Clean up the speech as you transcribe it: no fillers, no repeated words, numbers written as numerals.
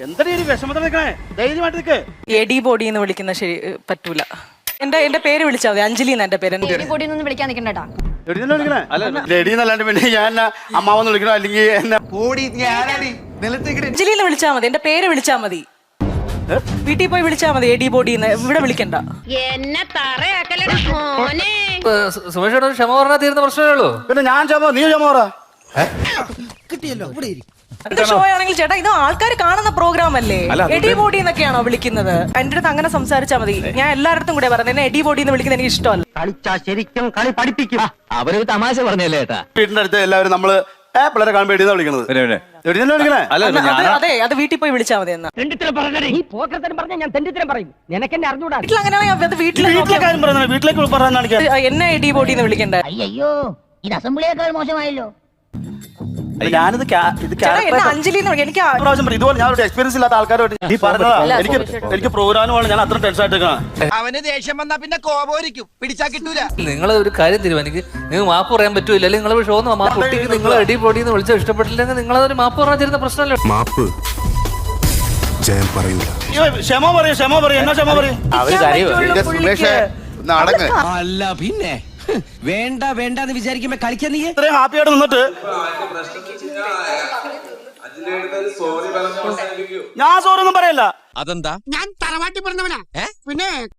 എന്തൊരു വിഷമത്തിൽ നിൽക്കണേ, ധൈര്യമായിട്ട് നിൽക്ക്. എഡി ബോഡി എന്ന് വിളിക്കുന്ന ശരി പറ്റൂല. എന്റെ പേര് വിളിച്ചാൽ മതി, അഞ്ജലി എന്റെ പേര്. പൊടിയൊന്നും വിളിക്കാൻ നിൽക്കണ്ടേട്ടാ. വിളിക്കണേ ലെഡി എന്നല്ലാണ്ട് പിന്നെ ഞാൻ അമ്മാവെന്ന് വിളിക്കണോ അല്ലെങ്കിൽ എന്നെ അഞ്ജലി എന്ന് വിളിച്ചാൽ മതി, എന്റെ പേര് വിളിച്ചാൽ മതി. വീട്ടിൽ പോയി വിളിച്ചാൽ മതി എഡി ബോഡി എന്ന്, ഇവിടെ വിളിക്കണ്ട. എന്നെ തറയാക്കലടാ മോനെ. സുമേഷോട് ക്ഷമ പറഞ്ഞാൽ തീരുന്ന പ്രശ്നമേ ഉള്ളൂ. പിന്നെ ഞാൻ ക്ഷമ, നീ ക്ഷമ പറ. ഷോ ആണെങ്കിൽ ചേട്ടാ ഇത് ആൾക്കാർ കാണുന്ന പ്രോഗ്രാം അല്ലേ, എഡി ബോഡി എന്നൊക്കെയാണോ വിളിക്കുന്നത്? എന്റെ അടുത്ത് അങ്ങനെ സംസാരിച്ചാൽ മതി. ഞാൻ എല്ലായിടത്തും കൂടെ പറയുന്നത് എന്നെ എഡി ബോഡി എന്ന് വിളിക്കുന്നത് എനിക്ക് ഇഷ്ടമല്ല. കളിച്ചാ ശരിക്കും കളി പഠിപ്പിക്കും. അവരൊരു തമാശ പറഞ്ഞല്ലേ ഏട്ടാ. വീടിന്റെ അടുത്ത് എല്ലാവരും നമ്മള് പിള്ളേരെ കാണുമ്പോൾ എടിയെന്നാ വിളിക്കണത്. വിളിക്കണേ അതെ, അത് വീട്ടിൽ പോയി വിളിച്ചാൽ മതി. എന്നാ വീട്ടിൽ അങ്ങനെയാണെങ്കിൽ അത് വീട്ടിലെ കാര്യം പറയുന്നത് വീട്ടിലേക്ക് പറയാൻ എന്നെ എഡി ബോഡി എന്ന് വിളിക്കണ്ടേ? അയ്യോ ഇത് അസംബ്ലിയേക്കാൾ മോശമായല്ലോ. ഞാനിത് എന്നെ അഞ്ജലി എന്ന് വിളിക്കാം. എനിക്ക് പ്രാവശ്യം പറയും ഇതുപോലെ ഞാൻ എക്സ്പീരിയൻസ് ഇല്ലാത്ത ആൾക്കാരോട് നീ പറഞ്ഞതാ. എനിക്ക് പ്രോഗ്രാമാണ്, ഞാൻ അത്ര ടെൻഷൻ ആയിട്ട് അവന് ദേഷ്യം വന്നാ പിന്നെ കോപോരിക്കും, പിടിച്ചാ കിട്ടൂല. നിങ്ങൾ ഒരു കാര്യം തീരുമാനിക്ക്, നിങ്ങൾ മാപ്പ് പറയാൻ പറ്റൂല, അല്ലെങ്കിൽ നിങ്ങൾ ഷോ കുട്ടിക്ക് നിങ്ങൾ എടി പൊടി എന്ന് വിളിച്ചാൽ ഇഷ്ടപ്പെട്ടില്ലെങ്കിൽ നിങ്ങൾ അതൊരു മാപ്പ് പറഞ്ഞാൽ തരുന്ന പ്രശ്നമല്ലോ. മാപ്പ് ജയം പറയൂല. ക്ഷമ പറയും, ക്ഷമ പറയും, എന്നാ ക്ഷമ പറയും. അല്ല പിന്നെ വേണ്ട വേണ്ടെന്ന് വിചാരിക്കുമ്പോ കളിക്കാൻ നീ ഇത്രയും ഹാപ്പി ആയിട്ട് നിന്നിട്ട് ഞാൻ സോറി ഒന്നും പറയല്ല. അതെന്താ? ഞാൻ തറവാട്ടി പറഞ്ഞവനാ പിന്നെ